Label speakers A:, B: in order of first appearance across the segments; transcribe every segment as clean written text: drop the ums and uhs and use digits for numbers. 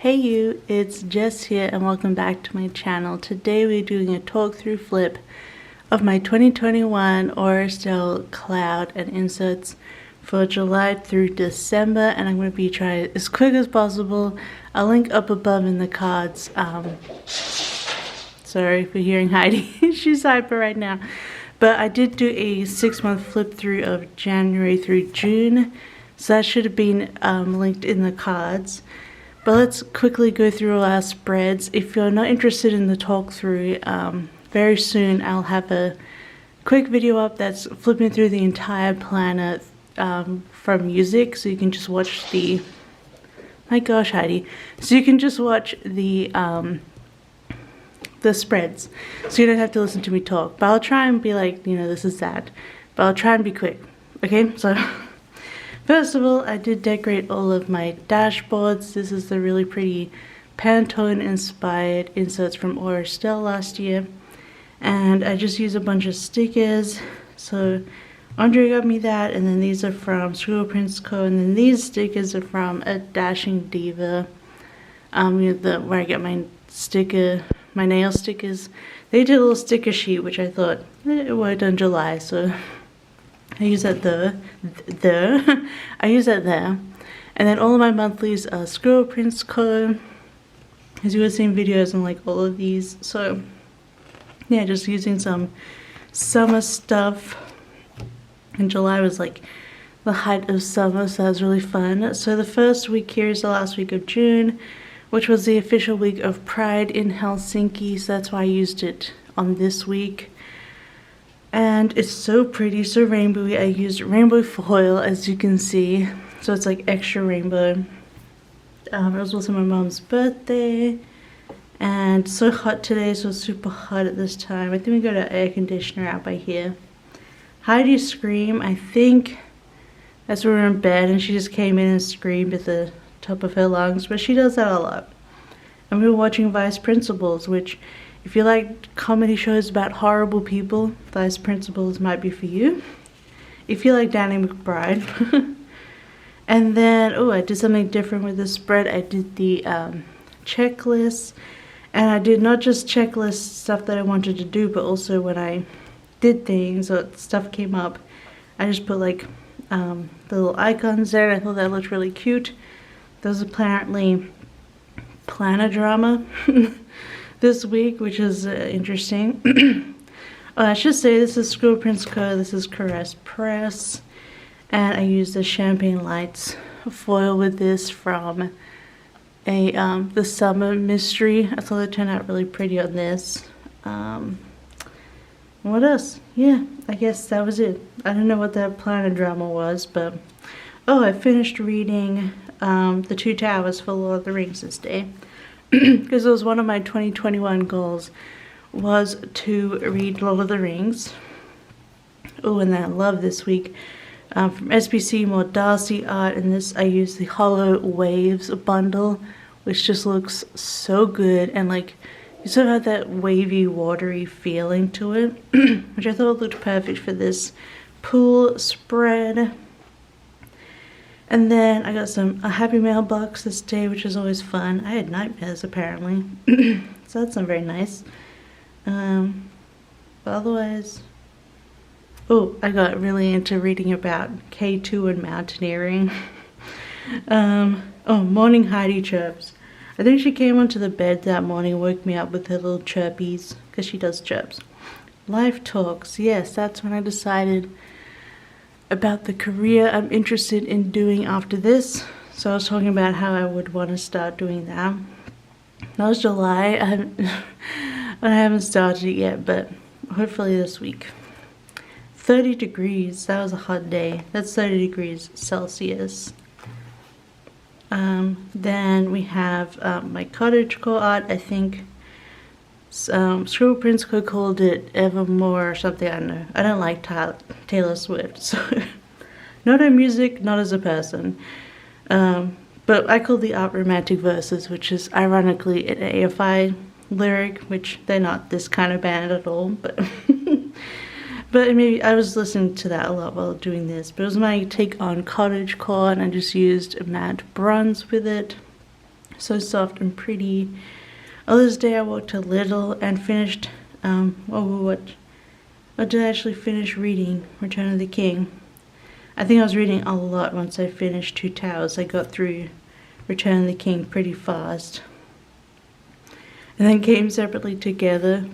A: Hey you, it's Jess here and welcome back to my channel. Today we're doing a talk through flip of my 2021 Estelle cloud and inserts for July through December, and I'm going to be trying it as quick as possible. I'll link up above in the cards. Sorry for hearing Heidi, she's hyper right now. But I did do a 6-month flip through of January through June, so that should have been linked in the cards. But let's quickly go through our spreads. If you're not interested in the talk through, very soon I'll have a quick video up that's flipping through the entire planner from music, so you can just watch the, my gosh Heidi, so you can just watch the spreads, so you don't have to listen to me talk. But I'll try and be like, you know, this is that, but I'll try and be quick. Okay, so first of all, I did decorate all of my dashboards. This is the really pretty Pantone inspired inserts from Estelle last year. And I just used a bunch of stickers. So Andre got me that, and then these are from Scribble Prints Co. And then these stickers are from a Dashing Diva. Where I get my nail stickers. They did a little sticker sheet, which I thought it worked in July, so I use that there. I use that there. And then all of my monthlies are Scribble Prints Co. As you have seen videos on like all of these. So yeah, just using some summer stuff. And July was like the height of summer, so that was really fun. So the first week here is the last week of June, which was the official week of Pride in Helsinki. So that's why I used it on this week. And it's so pretty, so rainbowy. I used rainbow foil, as you can see. So it's like extra rainbow. It was also my mom's birthday. And so hot today, so it's super hot at this time. I think we got an air conditioner out by here. Heidi scream, I think that's when we were in bed and she just came in and screamed at the top of her lungs. But she does that a lot. And we were watching Vice Principals, which, if you like comedy shows about horrible people, Vice Principals might be for you. If you like Danny McBride. And then, I did something different with this spread. I did the checklist. And I did not just checklist stuff that I wanted to do, but also when I did things or stuff came up, I just put like the little icons there. I thought that looked really cute. There's apparently planner drama this week, which is interesting. I should say this is Scribble Prints Co. This is Caress Press, and I used the Champagne Lights foil with this from the Summer Mystery. I thought it turned out really pretty on this. What else? Yeah, I guess that was it. I don't know what that planner drama was, but I finished reading The Two Towers for Lord of the Rings this day. Because it was one of my 2021 goals, was to read Lord of the Rings. And then I love this week from SBC, more Darcy art, and this I used the Hollow Waves bundle, which just looks so good, and like you sort of have that wavy, watery feeling to it, which I thought looked perfect for this pool spread. And then I got a Happy Mail box this day, which is always fun. I had nightmares apparently, so that's not very nice. But otherwise, I got really into reading about K2 and mountaineering. Morning Heidi chirps. I think she came onto the bed that morning, woke me up with her little chirpies, because she does chirps. Life talks. Yes, that's when I decided about the career I'm interested in doing after this. So I was talking about how I would want to start doing that. That was July. I haven't started it yet, but hopefully this week. 30 degrees. That was a hot day. That's 30 degrees Celsius. Then we have my cottagecore art. I think Scribble Prints Co called it Evermore or something. I don't know. I don't like Taylor Swift, so not her music, not as a person. But I call the art Romantic Verses, which is ironically an AFI lyric, which they're not this kind of band at all, but but maybe I was listening to that a lot while doing this. But it was my take on cottagecore, and I just used matte bronze with it. So soft and pretty. Others day I walked a little and finished, what did I actually finish reading? Return of the King. I think I was reading a lot once I finished Two Towers. I got through Return of the King pretty fast. And then came separately together,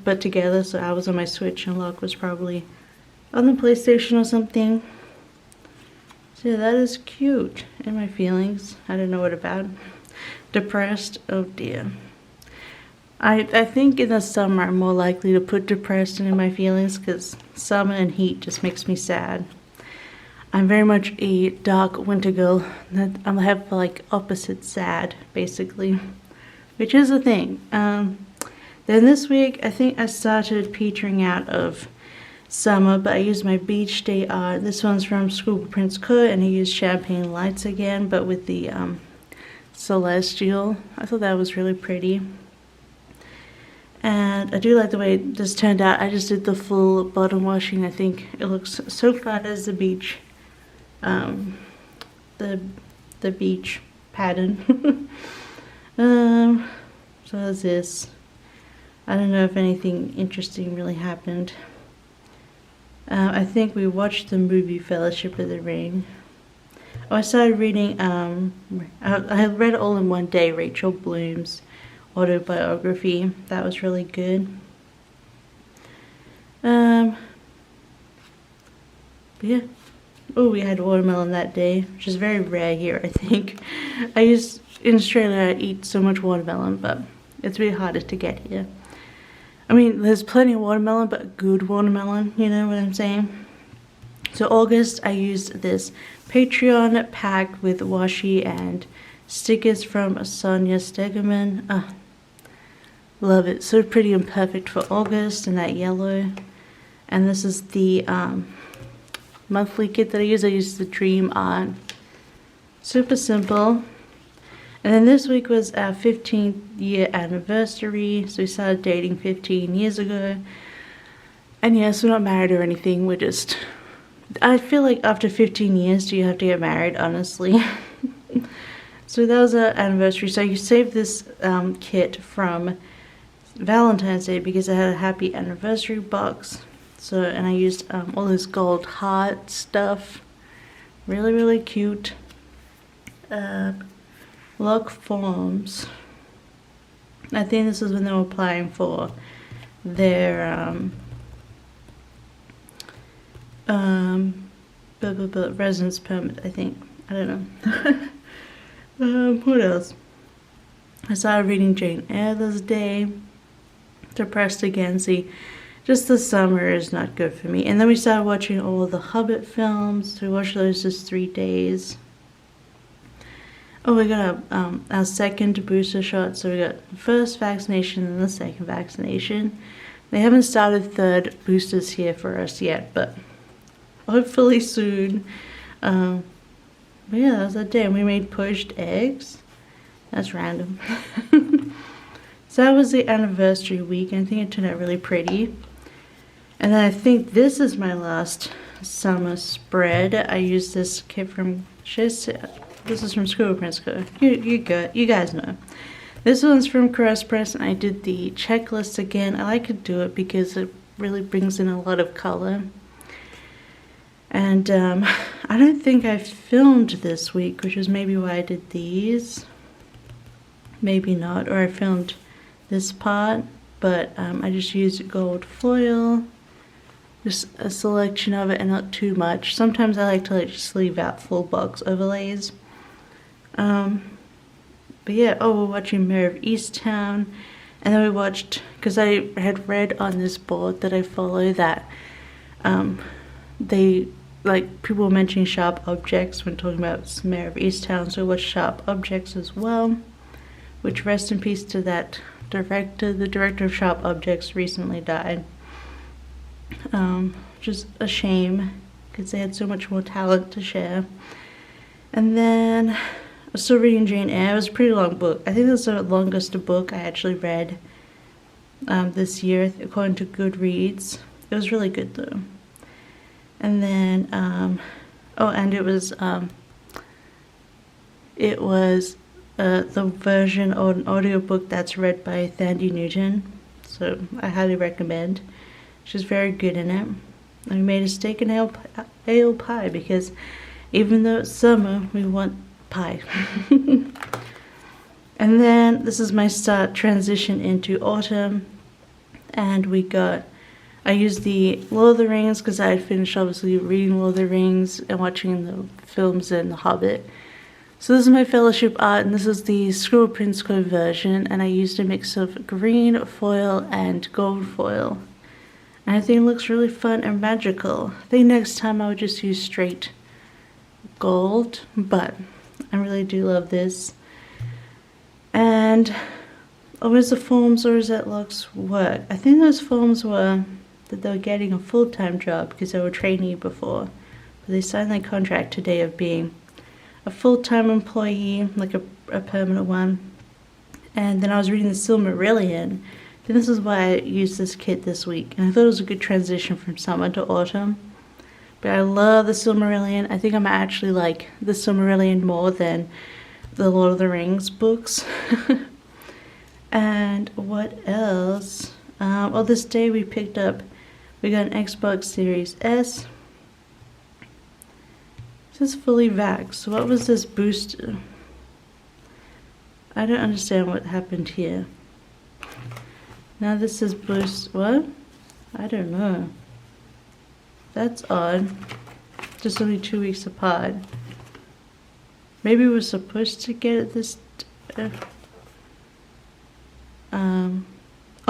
A: so I was on my Switch and Locke was probably on the PlayStation or something. So yeah, that is cute. And my feelings, I don't know what about. Depressed, oh dear. I think in the summer I'm more likely to put depressed in my feelings because summer and heat just makes me sad. I'm very much a dark winter girl. I have like opposite sad, basically, which is a thing. Then this week, I think I started petering out of summer, but I used my beach day art. This one's from Scribble Prints Co, and I used champagne lights again, but with the celestial. I thought that was really pretty. And I do like the way this turned out. I just did the full bottom washing. I think it looks so fun as the beach. The beach pattern. So that's this. I don't know if anything interesting really happened. I think we watched the movie Fellowship of the Ring. Oh, I started reading, I read all in one day, Rachel Bloom's autobiography. That was really good. But yeah. Oh, we had watermelon that day, which is very rare here, I think. In Australia, I eat so much watermelon, but it's really harder to get here. I mean, there's plenty of watermelon, but good watermelon, you know what I'm saying? So August, I used this Patreon pack with washi and stickers from Sonia Stegeman. Love it. So pretty and perfect for August, and that yellow. And this is the monthly kit that I use. I use the Dream Art. Super simple. And then this week was our 15th year anniversary. So we started dating 15 years ago. And yes, we're not married or anything. We're just... I feel like after 15 years, do you have to get married, honestly? So that was our anniversary. So you saved this kit from Valentine's Day because I had a happy anniversary box. So, and I used all this gold heart stuff. Really, really cute. Lock Forms. I think this is when they were applying for their residence permit, I think. I don't know. What else? I started reading Jane Eyre this day. Depressed again. See, just the summer is not good for me. And then we started watching all of the Hobbit films. We watched those just 3 days. Oh, we got our second booster shot. So we got the first vaccination and the second vaccination. They haven't started third boosters here for us yet, but hopefully soon. But yeah, that was that day. And we made poached eggs. That's random. So that was the anniversary week. I think it turned out really pretty. And then I think this is my last summer spread. I used this kit from... This is from Scribble Prints Co. You guys know. This one's from Caress Press, and I did the checklist again. I like to do it because it really brings in a lot of color. And I don't think I filmed this week, which is maybe why I did these. Maybe not, or I filmed this part, but I just used gold foil. Just a selection of it and not too much. Sometimes I like to just leave out full box overlays. But yeah, oh, we're watching Mayor of Easttown. And then we watched, because I had read on this board that I follow that they, like, people were mentioning Sharp Objects when talking about Mayor of Easttown, so we watched Sharp Objects as well, which rest in peace to that director. The director of Sharp Objects recently died. Just a shame, because they had so much more talent to share. And then I was still reading Jane Eyre. It was a pretty long book. I think it was the longest book I actually read this year, according to Goodreads. It was really good though. And then, oh, and it was the version or an audiobook that's read by Thandie Newton, so I highly recommend. She's very good in it. And we made a steak and ale pie because even though it's summer, we want pie. And then this is my start transition into autumn, and I used the Lord of the Rings because I had finished obviously reading Lord of the Rings and watching the films and The Hobbit. So this is my fellowship art, and this is the Scribble Prints Co version, and I used a mix of green foil and gold foil. And I think it looks really fun and magical. I think next time I would just use straight gold, but I really do love this. And where's the forms or is that Locke's work? I think those forms were that they were getting a full-time job because they were trainee before. But they signed their contract today of being a full-time employee, like a permanent one. And then I was reading the Silmarillion, and this is why I used this kit this week. And I thought it was a good transition from summer to autumn. But I love the Silmarillion. I think I'm actually like the Silmarillion more than the Lord of the Rings books. And what else? Well, this day we got an Xbox Series S. This is fully vaxxed. So what was this booster? I don't understand what happened here. Now this is boost. What? I don't know. That's odd. Just only 2 weeks apart. Maybe we're supposed to get it this.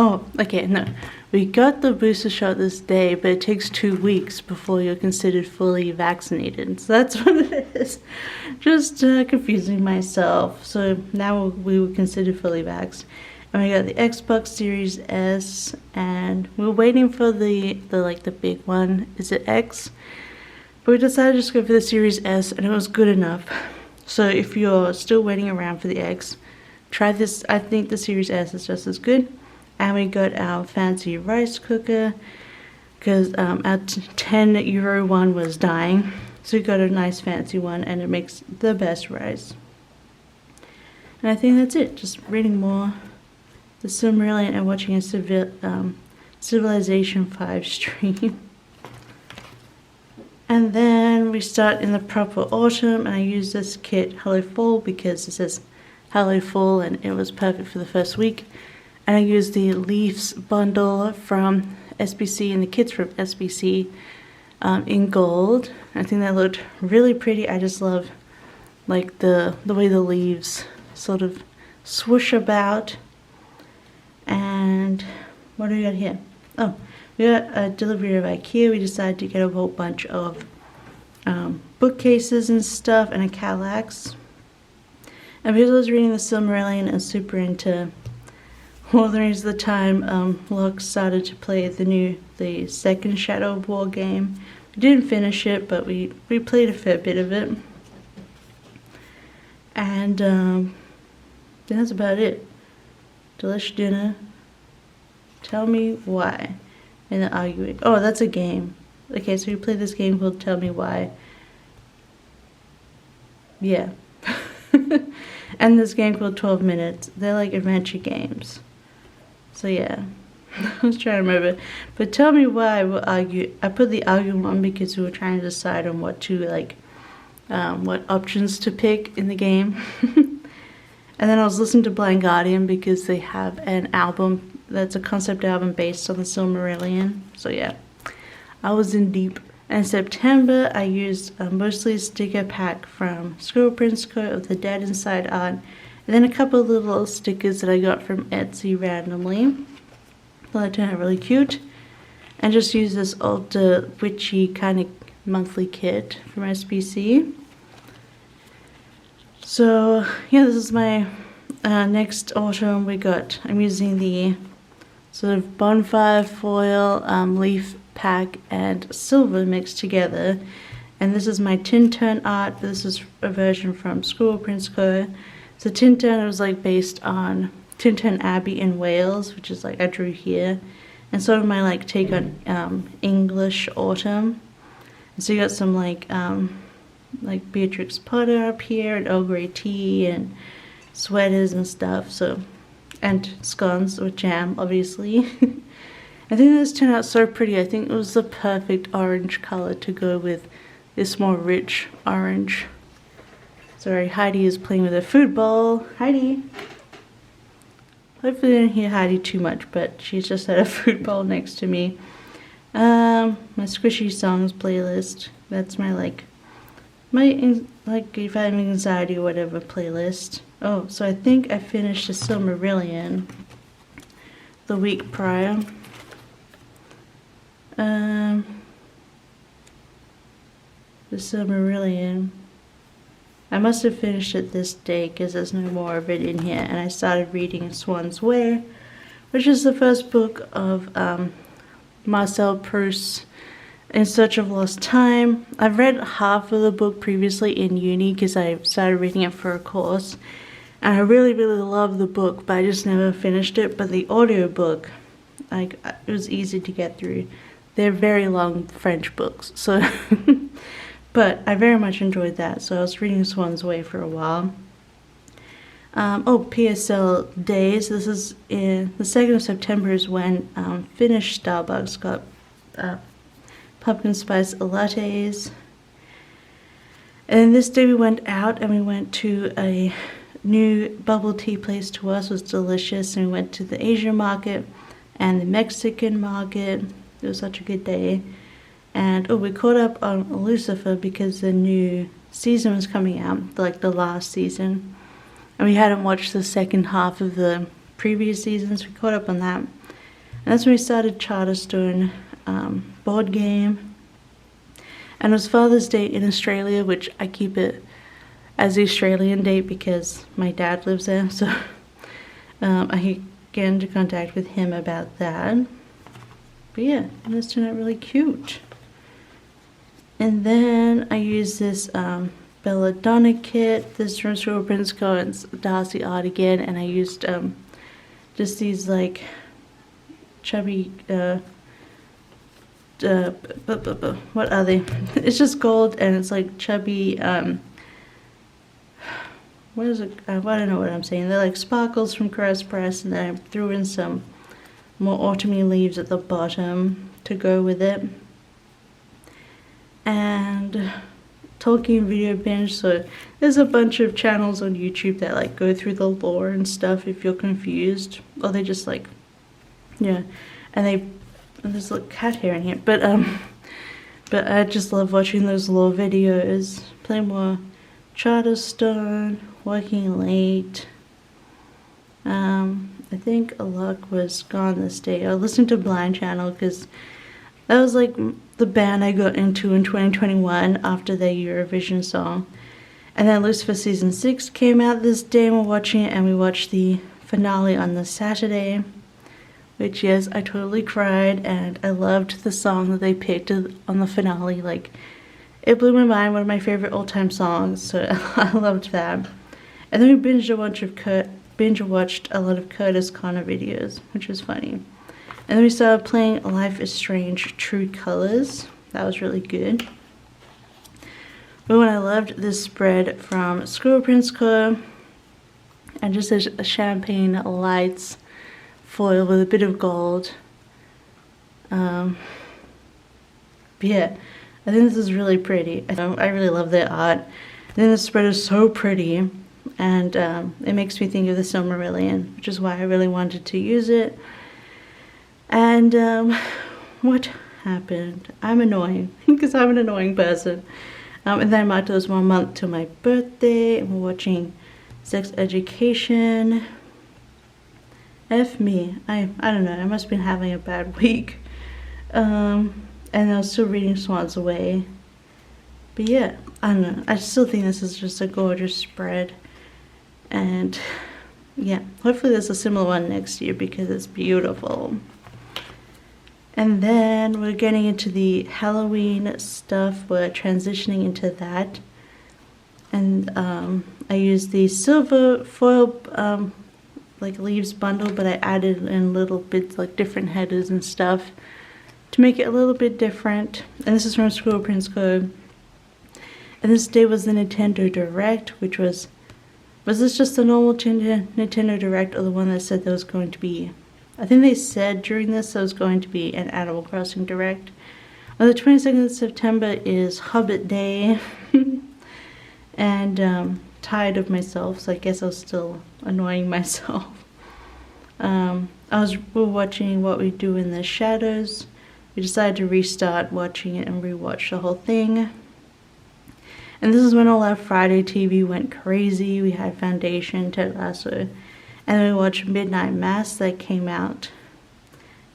A: Oh, okay, no. We got the booster shot this day, but it takes 2 weeks before you're considered fully vaccinated. So that's what it is. Just confusing myself. So now we were considered fully vaxxed. And we got the Xbox Series S, and we were waiting for the big one. Is it X? But we decided to just go for the Series S, and it was good enough. So if you're still waiting around for the X, try this. I think the Series S is just as good. And we got our fancy rice cooker because our €10 one was dying. So we got a nice fancy one, and it makes the best rice. And I think that's it. Just reading more the Silmarillion and watching a Civilization 5 stream. And then we start in the proper autumn, and I use this kit Hello Fall because it says Hello Fall, and it was perfect for the first week. And I used the Leaves bundle from SBC and the kits from SBC in gold. I think that looked really pretty. I just love like the way the leaves sort of swoosh about. And what do we got here? Oh, we got a delivery of IKEA. We decided to get a whole bunch of bookcases and stuff and a Kallax. And because I was reading the Silmarillion and super into Lord of the Rings at the time, Locke started to play the second Shadow of War game. We didn't finish it, but we played a fair bit of it. And that's about it. Delish dinner. Tell me why. And then arguing. Oh, that's a game. Okay, so we play this game called Tell Me Why. Yeah. And this game called 12 Minutes. They're like adventure games. So yeah. I was trying to remember. But Tell Me Why we'll argue. I put the arguing one because we were trying to decide on what options to pick in the game. And then I was listening to Blind Guardian because they have an album that's a concept album based on the Silmarillion. So yeah, I was in deep. In September, I used mostly a sticker pack from Scribble Prints Co of the Dead Inside art, and then a couple of little stickers that I got from Etsy randomly. Thought they turned out really cute. And just use this old witchy kind of monthly kit from SBC. So yeah, this is my next autumn. I'm using the sort of bonfire foil, leaf pack, and silver mixed together. And this is my Tintern art. This is a version from Scribble Prints Co. So Tintern was like based on Tintern Abbey in Wales, which is like I drew here, and sort of my like take on English autumn. And so you got some like Beatrix Potter up here and Earl Grey tea and sweaters and stuff, so, and scones or jam, obviously. I think this turned out so pretty. I think it was the perfect orange color to go with this more rich orange. Sorry, Heidi is playing with a food bowl. Heidi! Hopefully I didn't hear Heidi too much, but she's just had a food bowl next to me. My squishy songs playlist. That's my like if I have anxiety or whatever playlist. Oh, so I think I finished the Silmarillion the week prior. The Silmarillion. I must have finished it this day because there's no more of it in here, and I started reading Swan's Way, which is the first book of Marcel Proust's In Search of Lost Time. I've read half of the book previously in uni because I started reading it for a course, and I really love the book, but I just never finished it. But the audiobook, like, it was easy to get through. They're very long French books, so but I very much enjoyed that, so I was reading Swan's Way for a while. PSL days. This is in the 2nd of September is when Finnish Starbucks got pumpkin spice lattes. And this day we went out and we went to a new bubble tea place to us. It was delicious, and we went to the Asian market and the Mexican market. It was such a good day. And we caught up on Lucifer because the new season was coming out, like the last season. And we hadn't watched the second half of the previous seasons. We caught up on that. And that's when we started Charterstone board game. And it was Father's Day in Australia, which I keep it as the Australian date because my dad lives there. So I could get into contact with him about that. But yeah, and this turned out really cute. And then I used this Belladonna kit. This is from Scribble Prints Co. and it's Darcy art again. And I used just these like chubby, what are they? It's just gold and it's like chubby, what is it? I don't know what I'm saying. They're like sparkles from Caress Press, and then I threw in some more autumny leaves at the bottom to go with it. And Tolkien video binge, so there's a bunch of channels on YouTube that like go through the lore and stuff if you're confused, or they just like, yeah, and there's like cat hair in here, but I just love watching those lore videos. Play more Charterstone, working late. I think Alok was gone this day. I listened to Blind Channel because that was like the band I got into in 2021 after their Eurovision song. And then Lucifer Season 6 came out this day and we're watching it, and we watched the finale on the Saturday, which, yes, I totally cried, and I loved the song that they picked on the finale. Like, it blew my mind, one of my favorite all-time songs, so I loved that. And then we binged watched a lot of Curtis Connor videos, which was funny. And then we started playing Life is Strange True Colors. That was really good. But when I loved this spread from Scribble Prints Co. And just a champagne lights foil with a bit of gold. Yeah, I think this is really pretty. I really love their art. And then the spread is so pretty. And it makes me think of the Silmarillion, which is why I really wanted to use it. And what happened? I'm annoying because I'm an annoying person. And then I marked it was 1 month to my birthday, and we're watching Sex Education. F me. I don't know. I must have been having a bad week. And I was still reading Swan's Way. But yeah, I don't know. I still think this is just a gorgeous spread. And yeah, hopefully there's a similar one next year because it's beautiful. And then we're getting into the Halloween stuff. We're transitioning into that. And I used the silver foil like leaves bundle, but I added in little bits like different headers and stuff to make it a little bit different. And this is from Scribble Prints Co. And this day was the Nintendo Direct, which was Was this just the normal Nintendo Direct, or the one that said there was going to be, I think they said during this there was going to be an Animal Crossing Direct. On the 22nd of September is Hobbit Day. And tired of myself, so I guess I was still annoying myself. We were watching What We Do in the Shadows. We decided to restart watching it and rewatch the whole thing. And this is when all our Friday TV went crazy. We had Foundation, Ted Lasso, and then we watched Midnight Mass that came out.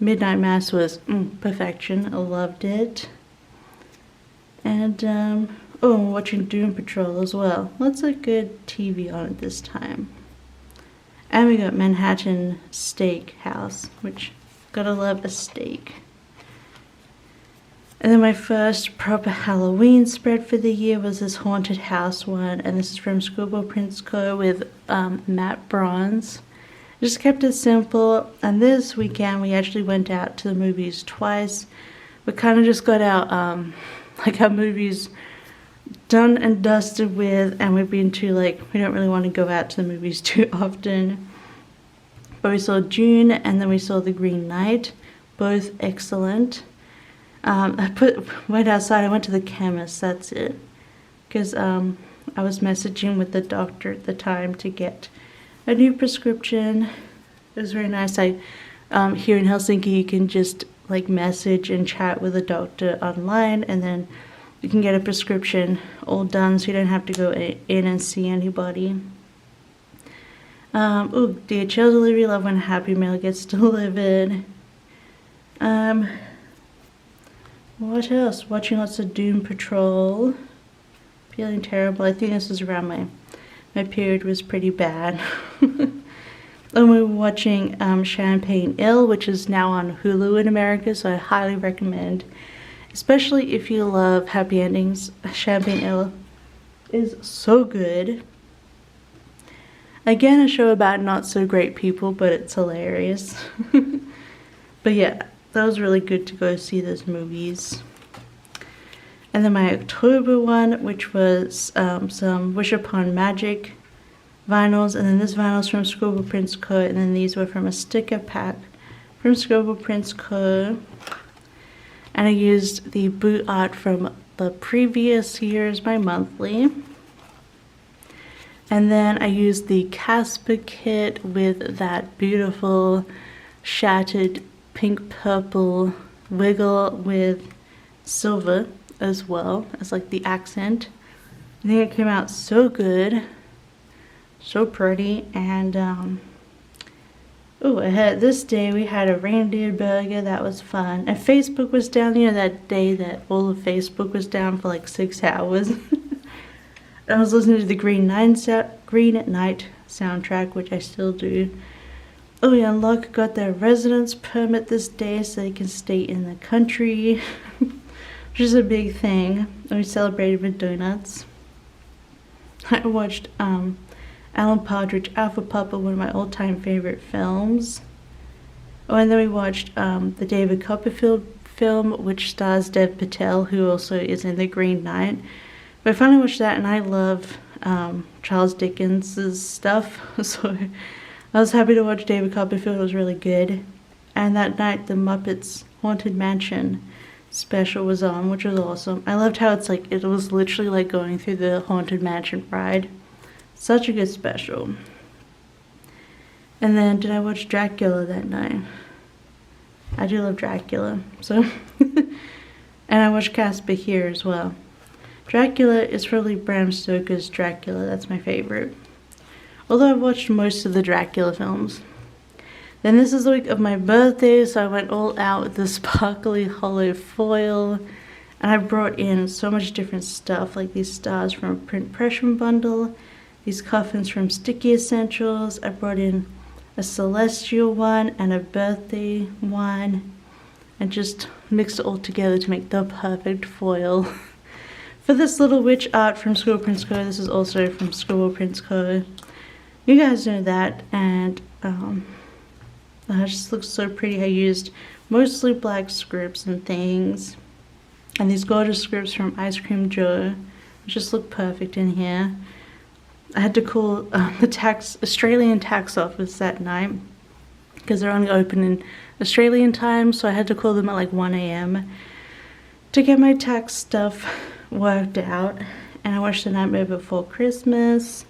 A: Midnight Mass was perfection. I loved it. And oh, I'm watching Doom Patrol as well. Lots of good TV on at this time. And we got Manhattan Steakhouse, which gotta love a steak. And then my first proper Halloween spread for the year was this haunted house one, and this is from Scribble Prints Co with matte bronze. Just kept it simple, and this weekend we actually went out to the movies twice. We kind of just got our our movies done and dusted with, and we've been to we don't really want to go out to the movies too often. But we saw June, and then we saw The Green Knight, both excellent. Went outside, I went to the chemist, that's it. Because I was messaging with the doctor at the time to get a new prescription. It was very nice. Here in Helsinki you can just message and chat with a doctor online, and then you can get a prescription all done, so you don't have to go in and see anybody. DHL delivery, love when Happy Mail gets delivered. What else? Watching lots of Doom Patrol. Feeling terrible. I think this was around my period was pretty bad. And we were watching Champagne Ill, which is now on Hulu in America, so I highly recommend. Especially if you love happy endings. Champagne Ill is so good. Again, a show about not so great people, but it's hilarious. But yeah, that was really good to go see those movies. And then my October one, which was some Wish Upon Magic vinyls, and then this vinyl is from Scribble Prints Co, and then these were from a sticker pack from Scribble Prints Co. And I used the boot art from the previous year as my monthly. And then I used the Casper kit with that beautiful shattered pink purple wiggle with silver as well as the accent. I think it came out so good, so pretty. And this day we had a reindeer burger. That was fun. And Facebook was down, that day that all of Facebook was down for 6 hours. I was listening to the Green Knight soundtrack, which I still do. Oh yeah, and Locke got their residence permit this day so they can stay in the country, which is a big thing. And we celebrated with donuts. I watched Alan Partridge, Alpha Papa, one of my all-time favorite films. Oh, and then we watched the David Copperfield film, which stars Dev Patel, who also is in The Green Knight. But I finally watched that, and I love Charles Dickens' stuff, so I was happy to watch David Copperfield. It was really good. And that night, the Muppets Haunted Mansion special was on, which was awesome. I loved how it's it was literally going through the Haunted Mansion ride. Such a good special. And then, did I watch Dracula that night? I do love Dracula, so. And I watched Casper here as well. Dracula is probably Bram Stoker's Dracula. That's my favorite. Although I've watched most of the Dracula films. Then this is the week of my birthday, so I went all out with the sparkly hollow foil. And I brought in so much different stuff, like these stars from a print impression bundle, these coffins from Sticky Essentials. I brought in a celestial one and a birthday one, and just mixed it all together to make the perfect foil. For this little witch art from Scribble Prints Co, this is also from Scribble Prints Co. You guys know that, and it just looks so pretty. I used mostly black scripts and things, and these gorgeous scripts from Ice Cream Joe, which just look perfect in here. I had to call the Australian tax office that night because they're only open in Australian time, so I had to call them at like 1 a.m. to get my tax stuff worked out. And I watched The Nightmare Before Christmas.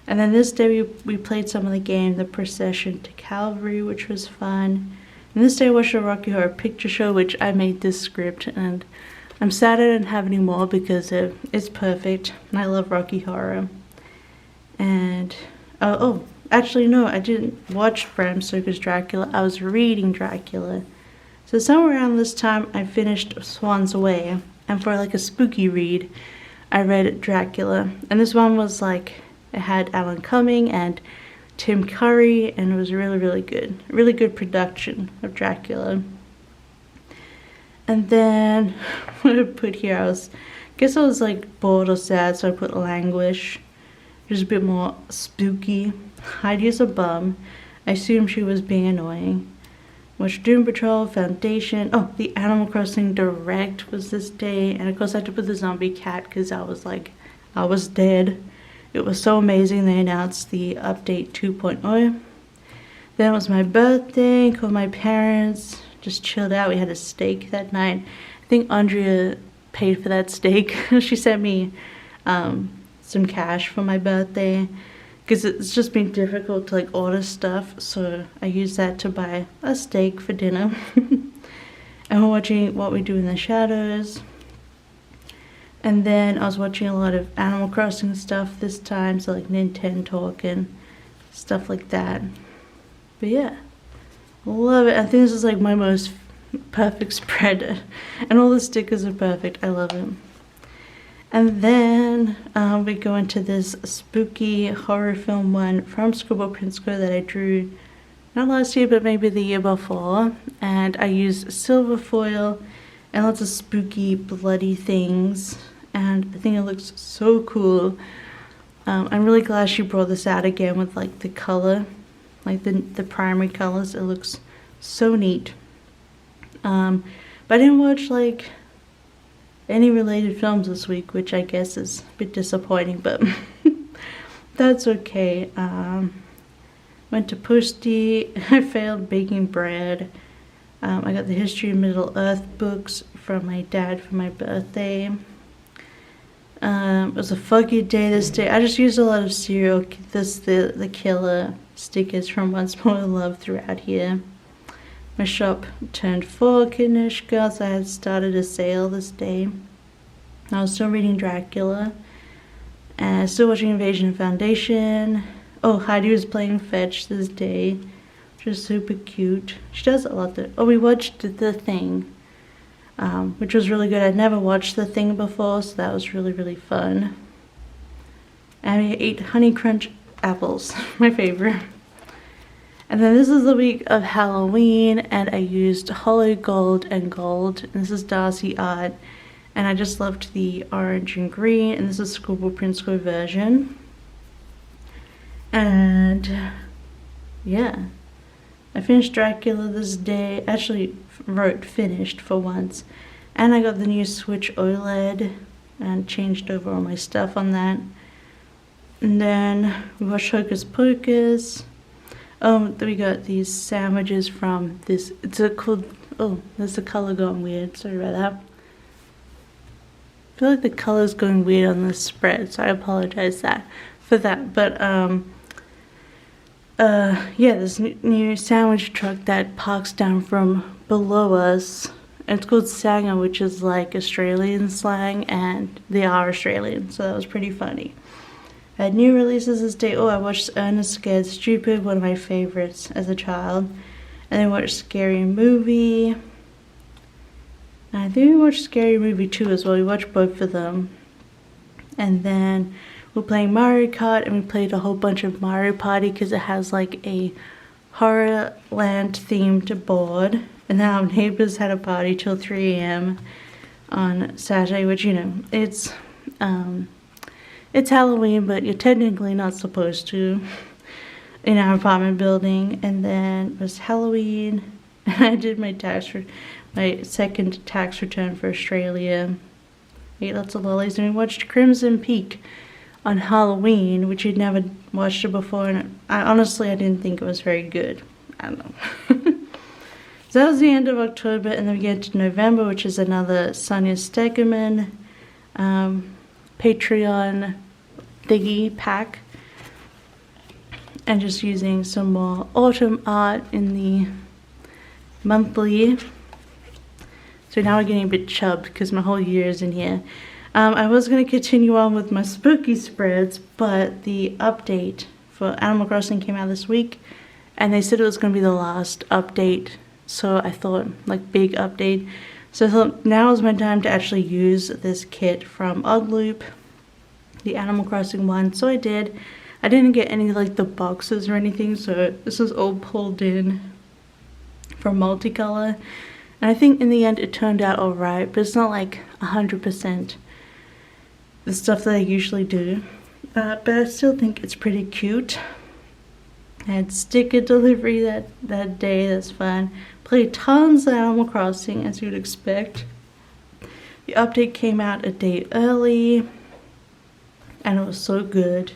A: And then this day we played some of the game, The Procession to Calvary, which was fun. And this day I watched a Rocky Horror Picture Show, which I made this script, and I'm sad I didn't have any more because it's perfect. And I love Rocky Horror. And, oh, actually no, I didn't watch Bram Stoker's Dracula. I was reading Dracula. So somewhere around this time I finished Swans Away. And for like a spooky read, I read Dracula. And this one was like, it had Alan Cumming and Tim Curry, and it was really, really good. Really good production of Dracula. And then, what I put here, I guess I was like bored or sad, so I put Languish. Just a bit more spooky. Heidi's a bum. I assume she was being annoying. Watched Doom Patrol, Foundation. Oh, the Animal Crossing Direct was this day. And of course I had to put the zombie cat because I was like, I was dead. It was so amazing. They announced the update 2.0. Then it was my birthday. Called my parents. Just chilled out. We had a steak that night. I think Andrea paid for that steak. She sent me some cash for my birthday. Because it's just been difficult to like order stuff. So I used that to buy a steak for dinner. And we're watching What We Do in the Shadows. And then I was watching a lot of Animal Crossing stuff this time, so like Nintendo Talk and stuff like that. But yeah, love it. I think this is like my most perfect spread, and all the stickers are perfect. I love it. And then we go into this spooky horror film one from Scribble Prints Co that I drew not last year, but maybe the year before. And I used silver foil and lots of spooky, bloody things. And I think it looks so cool. I'm really glad she brought this out again with like the color, like the primary colors. It looks so neat. But I didn't watch like any related films this week, which I guess is a bit disappointing, but that's okay. Went to Posty. I failed baking bread. I got the History of Middle Earth books from my dad for my birthday. It was a foggy day this day. I just used a lot of the killer stickers from Once More Love throughout here. My shop turned 4 Kidnish Girls. I had started a sale this day. I was still reading Dracula. And still watching Invasion of Foundation. Oh, Heidi was playing fetch this day, which was super cute. She does a lot though. Oh, we watched The Thing. Which was really good. I'd never watched The Thing before, so that was really, really fun. And we ate Honey Crunch apples, my favorite. And then this is the week of Halloween, and I used Hollow Gold and Gold. And this is Darcy Art, and I just loved the orange and green, and this is Scribble Prints Co version. And yeah, I finished Dracula this day. Actually wrote finished for once. And I got the new Switch OLED and changed over all my stuff on that. And then we watched Hocus Pocus. Then we got these sandwiches from this. It's a called. Oh, there's the color going weird. Sorry about that. I feel like the color's going weird on this spread, so I apologize for that. But yeah, this new sandwich truck that parks down from below us. And it's called Sanger, which is like Australian slang, and they are Australian, so that was pretty funny. I had new releases this day. Oh, I watched Ernest Scared Stupid, one of my favorites as a child. And then watched Scary Movie. And I think we watched Scary Movie 2 as well. We watched both of them. And then we're playing Mario Kart, and we played a whole bunch of Mario Party because it has like a Horrorland themed board. And then our neighbors had a party till 3 a.m. on Saturday, which, you know, it's Halloween, but you're technically not supposed to in our apartment building. And then it was Halloween, and I did my second tax return for Australia. Ate lots of lollies, and we watched Crimson Peak on Halloween, which you'd never watched it before, and I didn't think it was very good. I don't know. So that was the end of October, and then we get to November, which is another Sonia Stegeman Patreon thingy pack, and just using some more autumn art in the monthly. So now we're getting a bit chubbed because my whole year is in here. I was going to continue on with my spooky spreads, but the update for Animal Crossing came out this week, and they said it was going to be the last update. So I thought, like, big update. So I thought now is my time to actually use this kit from Oddloop, the Animal Crossing one. So I did. I didn't get any, like, the boxes or anything, so this is all pulled in from multicolor. And I think in the end it turned out alright, but it's not like 100% the stuff that I usually do. But I still think it's pretty cute. I had sticker delivery that day, that's fun. Played tons of Animal Crossing, as you'd expect. The update came out a day early, and it was so good.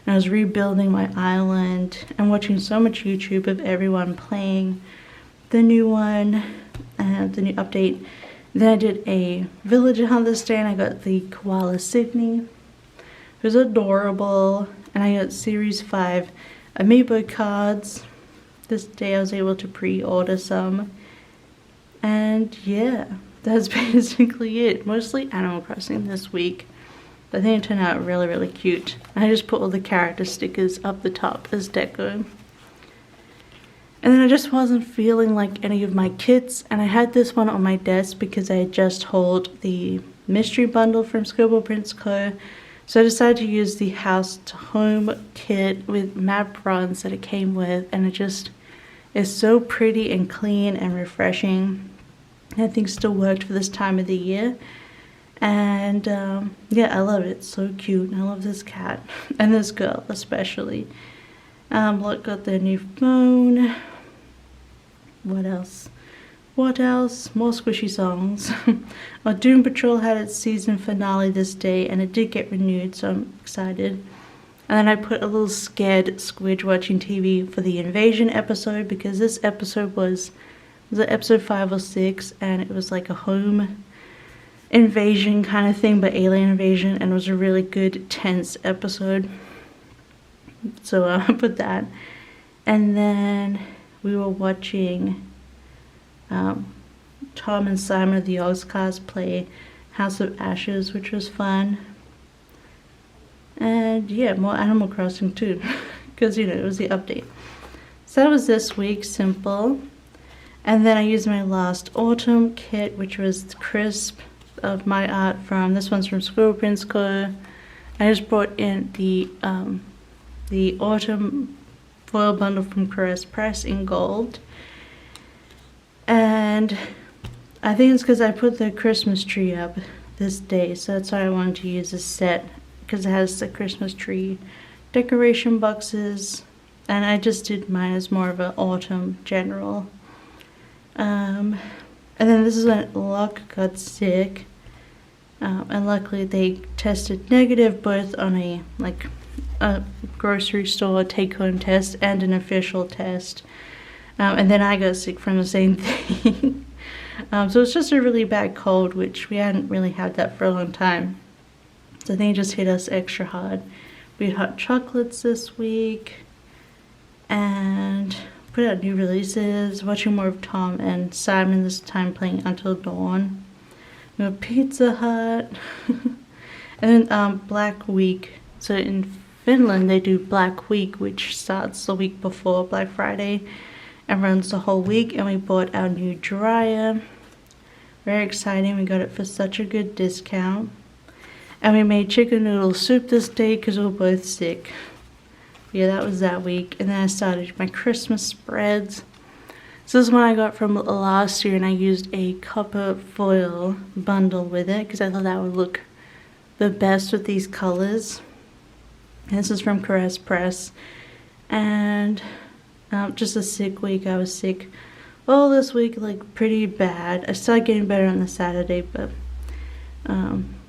A: And I was rebuilding my island and watching so much YouTube of everyone playing the new one and the new update. Then I did a villager hunt this day, and I got the koala Sydney. It was adorable, and I got Series 5 amiibo cards. This day I was able to pre-order some, and yeah, that's basically it. Mostly Animal Crossing this week. I think it turned out really, really cute. I just put all the character stickers up the top as deco. And then I just wasn't feeling like any of my kits, and I had this one on my desk because I had just hauled the mystery bundle from Scribble Prints Co. So I decided to use the house to home kit with matte bronze that it came with, and it just is so pretty and clean and refreshing. I think still worked for this time of the year. And yeah, I love it. It's so cute. And I love this cat and this girl especially. Look, got their new phone. What else? What else? More squishy songs. Well, Doom Patrol had its season finale this day, and it did get renewed, so I'm excited. And then I put a little scared squidge watching TV for the invasion episode, because this episode was it episode 5 or 6, and it was like a home invasion kind of thing, but alien invasion, and it was a really good, tense episode. So I put that. And then we were watching Tom and Simon of the Ozcars play House of Ashes, which was fun. And yeah, more Animal Crossing too, because you know it was the update. So that was this week, simple. And then I used my last autumn kit, which was the crisp of my art from, this one's from Scribble Prints Co. I just brought in the autumn foil bundle from Caress Press in gold. And I think it's because I put the Christmas tree up this day, so that's why I wanted to use this set, because it has the Christmas tree decoration boxes, and I just did mine as more of an autumn general. And then this is when Locke got sick, and luckily they tested negative both on a grocery store take-home test and an official test, and then I got sick from the same thing. So it's just a really bad cold, which we hadn't really had that for a long time. So I think it just hit us extra hard. We had hot chocolates this week, and put out new releases, watching more of Tom and Simon, this time playing Until Dawn. We have Pizza Hut. And then Black Week. So in Finland they do Black Week, which starts the week before Black Friday and runs the whole week. And we bought our new dryer. Very exciting. We got it for such a good discount. And we made chicken noodle soup this day because we were both sick. Yeah, that was that week. And then I started my Christmas spreads. So this is one I got from last year, and I used a copper foil bundle with it because I thought that would look the best with these colors. And this is from Caress Press. And just a sick week. I was sick all this week, like pretty bad. I started getting better on the Saturday, but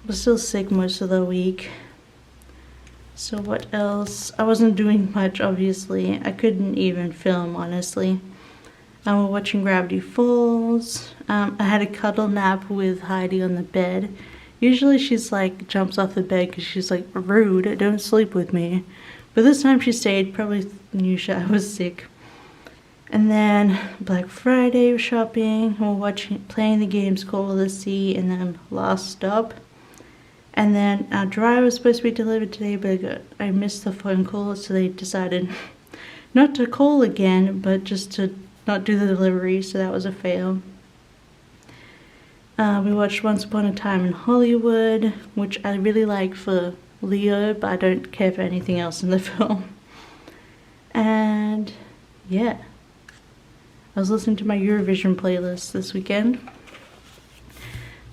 A: was still sick most of the week. So what else? I wasn't doing much, obviously. I couldn't even film, honestly. We're watching Gravity Falls. I had a cuddle nap with Heidi on the bed. Usually she's like, jumps off the bed because she's like, rude, don't sleep with me. But this time she stayed, probably knew I was sick. And then Black Friday shopping, we're playing the games Call of the Sea, and then Last Stop. And then our dryer was supposed to be delivered today, but I missed the phone call, so they decided not to call again, but just to not do the delivery, so that was a fail. We watched Once Upon a Time in Hollywood, which I really like for Leo, but I don't care for anything else in the film. And yeah, I was listening to my Eurovision playlist this weekend.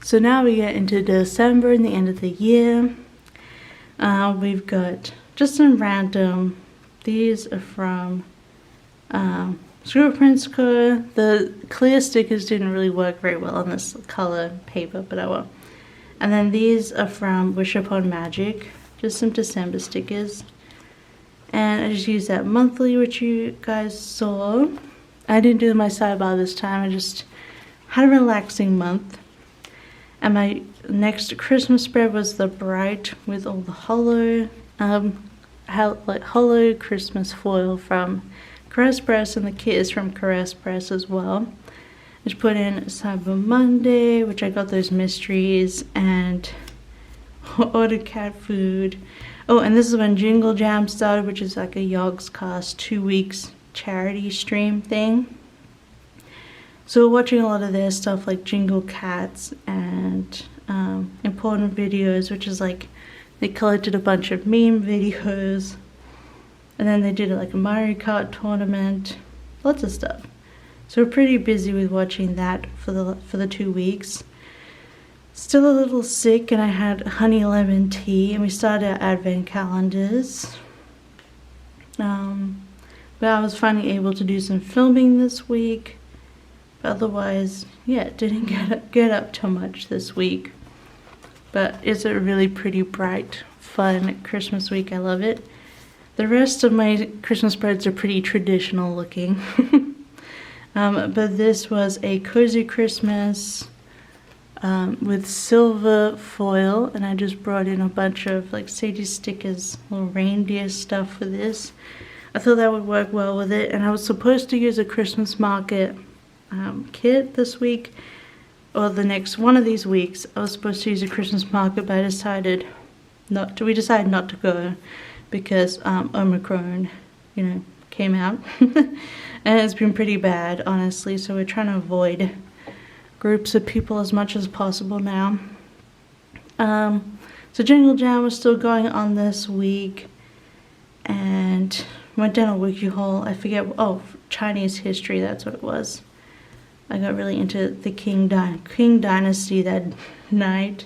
A: So now we get into December and the end of the year. We've got just some random, these are from Scribble Prints Co. The clear stickers didn't really work very well on this color paper, but I will. And then these are from Wish Upon Magic, just some December stickers. And I just used that monthly, which you guys saw. I didn't do my sidebar this time, I just had a relaxing month. And my next Christmas spread was the Bright with all the hollow Christmas foil from Caress Press, and the kit is from Caress Press as well. I just put in Cyber Monday, which I got those mysteries, and ordered cat food. Oh, and this is when Jingle Jam started, which is like a Yogs Cast 2 weeks charity stream thing. So we're watching a lot of their stuff like Jingle Cats and important videos, which is like they collected a bunch of meme videos. And then they did like a Mario Kart tournament, lots of stuff. So we're pretty busy with watching that for the 2 weeks. Still a little sick, and I had honey lemon tea, and we started our advent calendars. But I was finally able to do some filming this week. But otherwise, yeah, didn't get up too much this week. But it's a really pretty bright, fun Christmas week. I love it. The rest of my Christmas spreads are pretty traditional looking. But this was a cozy Christmas with silver foil, and I just brought in a bunch of like Sadie stickers, little reindeer stuff for this. I thought that would work well with it, and I was supposed to use a Christmas market kit this week, or the next one of these weeks. I was supposed to use a Christmas market, but I decided not to. We decided not to go because Omicron, came out, and it's been pretty bad, honestly. So we're trying to avoid groups of people as much as possible now. So Jingle Jam was still going on this week, and went down a wiki haul. I forget. Oh, Chinese history. That's what it was. I got really into the Qing Dynasty that night.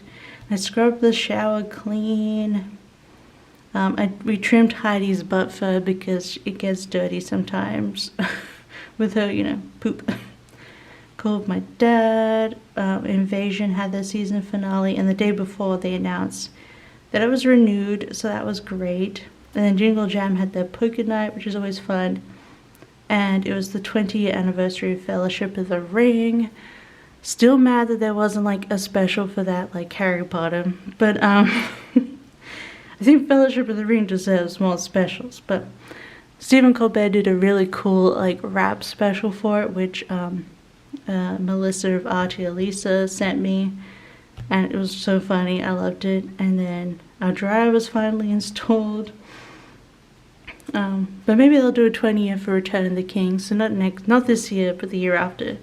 A: I scrubbed the shower clean. We trimmed Heidi's butt fur because it gets dirty sometimes with her, poop. Called my dad. Invasion had their season finale, and the day before they announced that it was renewed, so that was great. And then Jingle Jam had their poker night, which is always fun. And it was the 20th anniversary of Fellowship of the Ring. Still mad that there wasn't like a special for that, like Harry Potter. But I think Fellowship of the Ring deserves more specials. But Stephen Colbert did a really cool like rap special for it, which Melissa of Artie Elisa sent me. And it was so funny. I loved it. And then our dryer was finally installed. But maybe they'll do a 20 year for Return of the King. So not this year, but the year after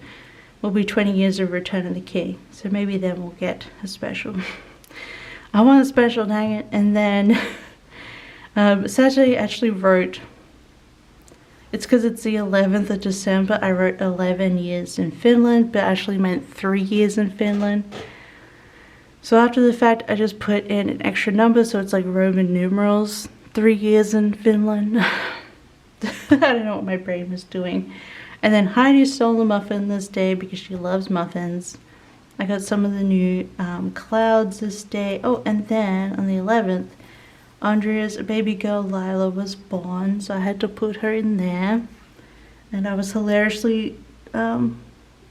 A: will be 20 years of Return of the King. So maybe then we'll get a special. I want a special, dang it. And then Saturday actually wrote, it's because it's the 11th of December, I wrote 11 years in Finland, but actually meant 3 years in Finland. So after the fact, I just put in an extra number, so it's like Roman numerals. 3 years in Finland. I don't know what my brain was doing. And then Heidi stole a muffin this day because she loves muffins. I got some of the new clouds this day. Oh, and then on the 11th, Andrea's baby girl Lila was born, so I had to put her in there. And I was hilariously, I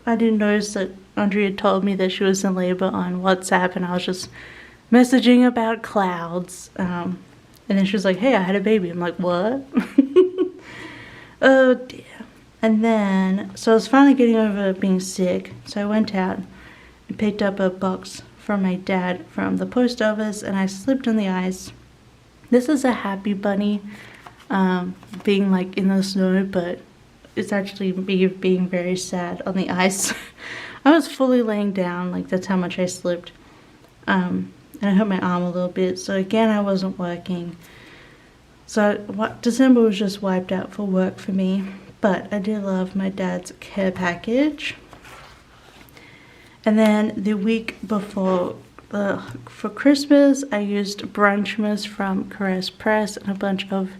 A: didn't notice that Andrea told me that she was in labor on WhatsApp, and I was just messaging about clouds. And then she was like, hey, I had a baby. I'm like, what? Oh dear. And then, so I was finally getting over being sick, so I went out and picked up a box from my dad from the post office, and I slipped on the ice. This is a happy bunny, being like in the snow, but it's actually me being very sad on the ice. I was fully laying down, like that's how much I slipped. And I hurt my arm a little bit, so again I wasn't working. So December was just wiped out for work for me, but I did love my dad's care package. And then the week before, for Christmas, I used Brunchmas from Caress Press and a bunch of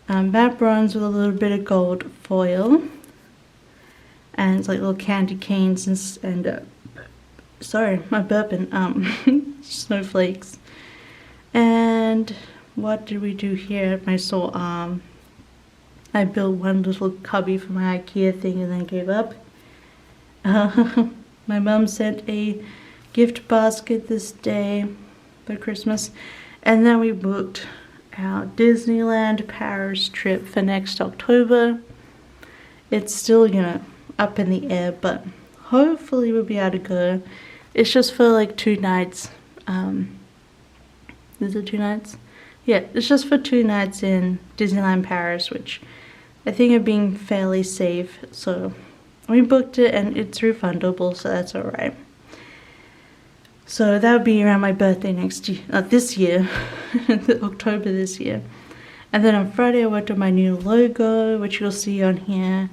A: matte bronze with a little bit of gold foil. And it's like little candy canes and sorry, my burping, snowflakes. And what did we do here at my sore arm? I built one little cubby for my IKEA thing and then gave up. My mum sent a gift basket this day for Christmas. And then we booked our Disneyland Paris trip for next October. It's still, you know, up in the air, but hopefully we'll be able to go. It's just for like 2 nights. Is it 2 nights? Yeah, it's just for 2 nights in Disneyland Paris, which I think are being fairly safe. So we booked it and it's refundable, so that's alright. So that would be around my birthday this year, October this year. And then on Friday I worked on my new logo, which you'll see on here.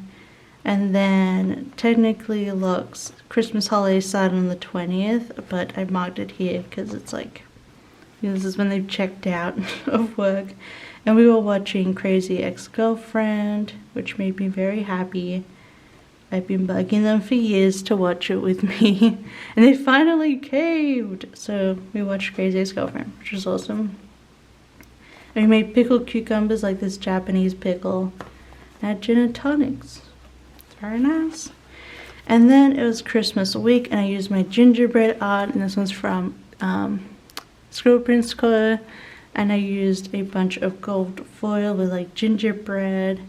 A: And then technically Locke's Christmas holiday started on the 20th, but I marked it here because it's like, you know, this is when they've checked out of work. And we were watching Crazy Ex-Girlfriend, which made me very happy. I've been bugging them for years to watch it with me, and they finally caved. So we watched Crazy Ex-Girlfriend, which was awesome. And we made pickled cucumbers, like this Japanese pickle, and had gin and tonics. It's very nice. And then it was Christmas week, and I used my gingerbread art, and this one's from Scribble Prints Co. And I used a bunch of gold foil with like gingerbread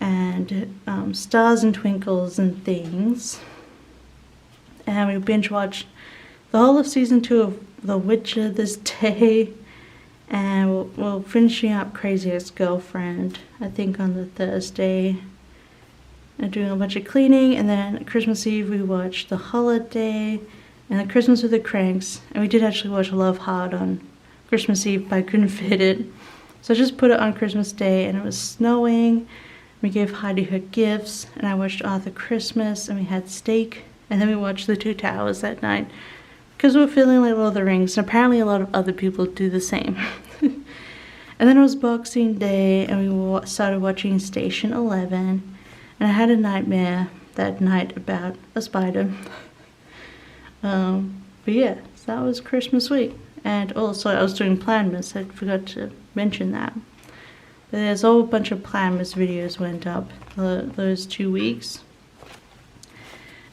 A: and stars and twinkles and things. And we binge watched the whole of season 2 of The Witcher this day. And we're finishing up Crazy Ex-Girlfriend, I think, on the Thursday. And doing a bunch of cleaning. And then Christmas Eve we watched The Holiday and The Christmas with the Cranks. And we did actually watch Love Hard on Christmas Eve, but I couldn't fit it. So I just put it on Christmas Day, and it was snowing. We gave Heidi her gifts, and I watched Arthur Christmas, and we had steak. And then we watched The Two Towers that night because we were feeling like Lord of the Rings, and apparently a lot of other people do the same. And then it was Boxing Day, and we started watching Station 11, and I had a nightmare that night about a spider. But yeah, so that was Christmas week. And also I was doing Planmas, I forgot to mention that. But there's a whole bunch of Planmas videos went up those 2 weeks.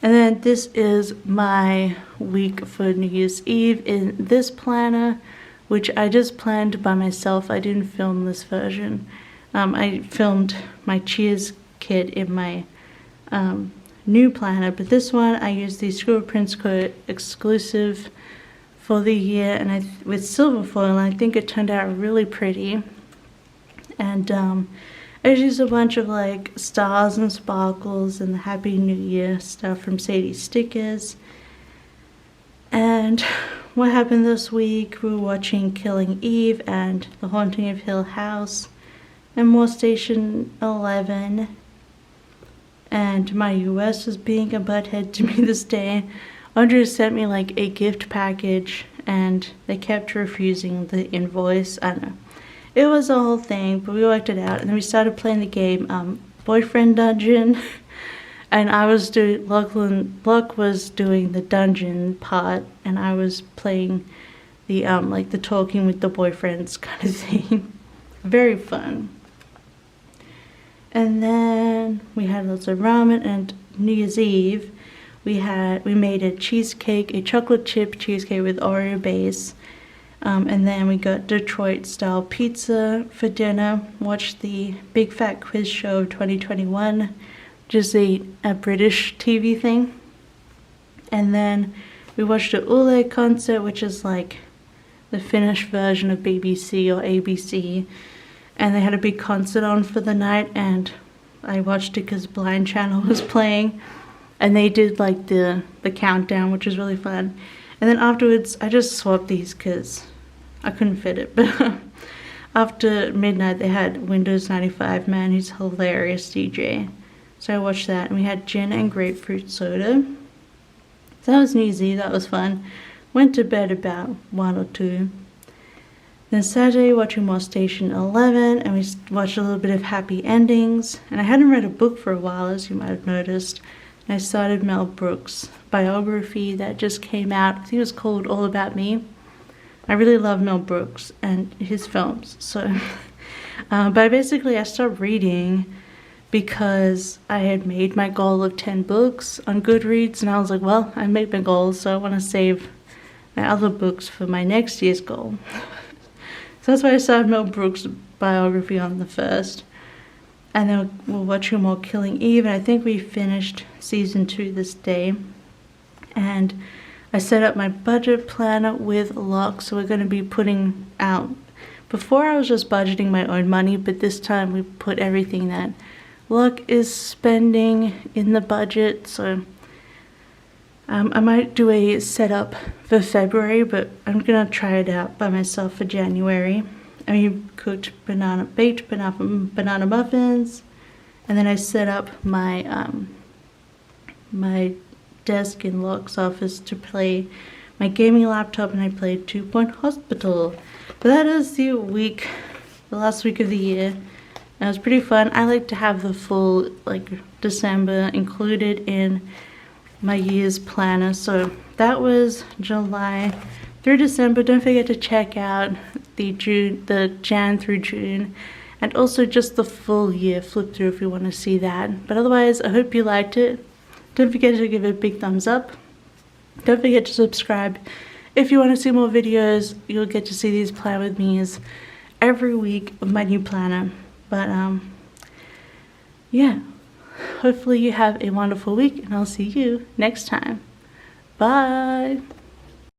A: And then this is my week for New Year's Eve in this planner, which I just planned by myself. I didn't film this version. I filmed my Cheers kit in my new planner, but this one I used the Scribble Prints Co exclusive for the year, and with silver foil, and I think it turned out really pretty. And I just used a bunch of like stars and sparkles and the Happy New Year stuff from Sadie Stickers. And what happened this week, we were watching Killing Eve and The Haunting of Hill House and more Station 11. And my US was being a butthead to me this day. Andrea sent me like a gift package and they kept refusing the invoice. I don't know. It was a whole thing, but we worked it out. And then we started playing the game Boyfriend Dungeon. And I was Luck was doing the dungeon part, and I was playing the like the talking with the boyfriends kind of thing. Very fun. And then we had lots of ramen, and New Year's Eve we made a cheesecake, a chocolate chip cheesecake with Oreo base. And then we got Detroit style pizza for dinner, watched the Big Fat Quiz Show of 2021, just a British TV thing. And then we watched the Ule concert, which is like the Finnish version of BBC or ABC. And they had a big concert on for the night, and I watched it because Blind Channel was playing. And they did like the countdown, which was really fun. And then afterwards, I just swapped these because I couldn't fit it. But after midnight, they had Windows 95 Man, who's hilarious DJ. So I watched that, and we had gin and grapefruit soda. So that was New Year's Eve, that was fun. Went to bed about 1 or 2. Then Saturday, watching more Station 11, and we watched a little bit of Happy Endings. And I hadn't read a book for a while, as you might have noticed. And I started Mel Brooks' biography that just came out. I think it was called All About Me. I really love Mel Brooks and his films. So, but basically I stopped reading because I had made my goal of 10 books on Goodreads. And I was like, well, I made my goal, so I want to save my other books for my next year's goal. So that's why I started Mel Brooks' biography on the 1st. And then we're watching more Killing Eve, and I think we finished season 2 this day. And I set up my budget planner with Lock, so we're going to be putting out. Before I was just budgeting my own money, but this time we put everything that Lock is spending in the budget. So I might do a setup for February, but I'm gonna try it out by myself for January. I mean, baked banana muffins, and then I set up my my desk in Locke's office to play my gaming laptop, and I played 2 Point Hospital. But that is the last week of the year. And it was pretty fun. I like to have the full December included in my year's planner. So that was July through December. Don't forget to check out the Jan through June, and also just the full year flip through if you want to see that. But otherwise, I hope you liked it. Don't forget to give it a big thumbs up. Don't forget to subscribe. If you want to see more videos, you'll get to see these plan with me's every week of my new planner. But yeah, hopefully you have a wonderful week, and I'll see you next time. Bye.